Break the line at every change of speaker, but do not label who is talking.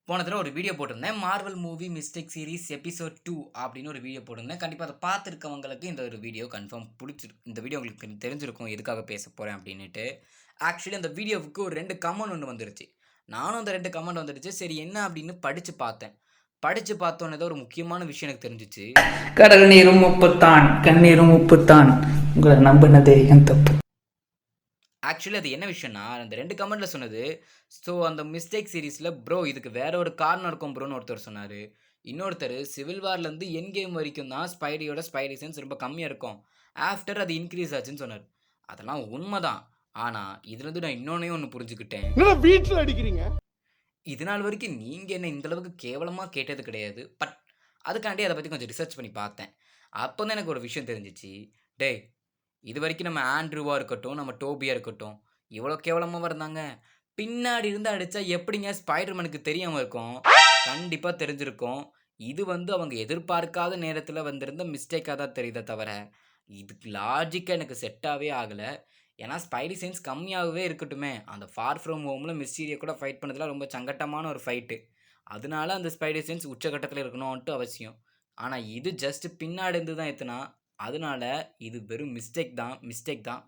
போன தடவை ஒரு வீடியோ போட்டிருந்தேன். Marvel movie mistake series episode 2 அப்படின்னு ஒரு வீடியோ போட்டிருந்தேன். கண்டிப்பா அத பார்த்துருக்கவங்களுக்கு இந்த ஒரு வீடியோ கன்ஃபார்ம் இந்த வீடியோ உங்களுக்கு தெரிஞ்சிருக்கும் எதுக்காக பேசப் போறேன் அப்படின்னுட்டு. ஆக்சுவலி அந்த வீடியோவுக்கு ஒரு 2 கமெண்ட் ஒண்ணு வந்துருச்சு. நானும் அந்த 2 கமெண்ட் வந்துடுச்சு. சரி என்ன அப்படின்னு படிச்சு பார்த்தேன். படிச்சு பார்த்தோனே தான் ஒரு முக்கியமான விஷயம் எனக்கு தெரிஞ்சுச்சு.
கடல் நீரும் உப்புத்தான், கண்ணீரும் உப்புத்தான். உங்களை நம்பினதே என் தப்பு.
ஆக்சுவலி அது என்ன விஷயம்னா, அந்த 2 கமெண்ட்ல சொன்னது, அந்த மிஸ்டேக் சீரிஸ்ல ப்ரோ இதுக்கு வேற ஒரு காரணம் இருக்கும் ப்ரோன்னு ஒருத்தர் சொன்னாரு. இன்னொருத்தரு சிவில் வார்லேருந்து எண்ட் கேம் வரைக்கும் தான் ஸ்பைடியோட ஸ்பைடி சென்ஸ் ரொம்ப கம்மியா இருக்கும். ஆஃப்டர் அது இன்கிரீஸ் ஆச்சுன்னு சொன்னாரு. அதெல்லாம் உண்மதான். ஆனா, இதுலருந்து நான் இன்னொன்னையும் ஒண்ணு புரிஞ்சுக்கிட்டேன்.
என்னடா வீட்ல அடிக்கிறீங்க?
இது நாள் வரைக்கும் நீங்க என்ன இந்த அளவுக்கு கேவலமா கேட்டது கிடையாது. பட் அதுக்காண்டி அத பத்தி கொஞ்சம் ரிசர்ச் பண்ணி பார்த்தேன். அப்ப தான் எனக்கு ஒரு விஷயம் தெரிஞ்சுச்சு. டேய் இதுவரைக்கும் நம்ம ஆண்ட்ரூவா இருக்கட்டும், நம்ம டோபியா இருக்கட்டும், இவ்வளோ கேவலமாவா இருந்தாங்க? பின்னாடி இருந்து அடிச்சா எப்படிங்க ஸ்பைடர்மேனுக்கு தெரியாம இருக்கும்? கண்டிப்பா தெரிஞ்சிருக்கும். இது அவங்க எதிர்பார்க்காத நேரத்தில வந்திருந்த மிஸ்டேக்கா தான் தெரியுதே தவிர, இதுக்கு லாஜிக்கா எனக்கு செட்டாவே ஆகல. ஏன்னா ஸ்பைடி சென்ஸ் கம்மியாகவே இருக்கட்டுமே, அந்த ஃபார் ஃப்ரம் ஹோம்ல மிஸ்டீரியா கூட ஃபைட் பண்ணதுலாம் ரொம்ப சங்கட்டமான ஒரு ஃபைட்டு. அதனால அந்த ஸ்பைடி சென்ஸ் உச்சகட்டத்தில இருக்கணுன்ட்டு அவசியம். ஆனா இது ஜஸ்ட் பின்னாடி இருந்து தான் எத்துனா, அதனால இது வெறும் மிஸ்டேக் தான்.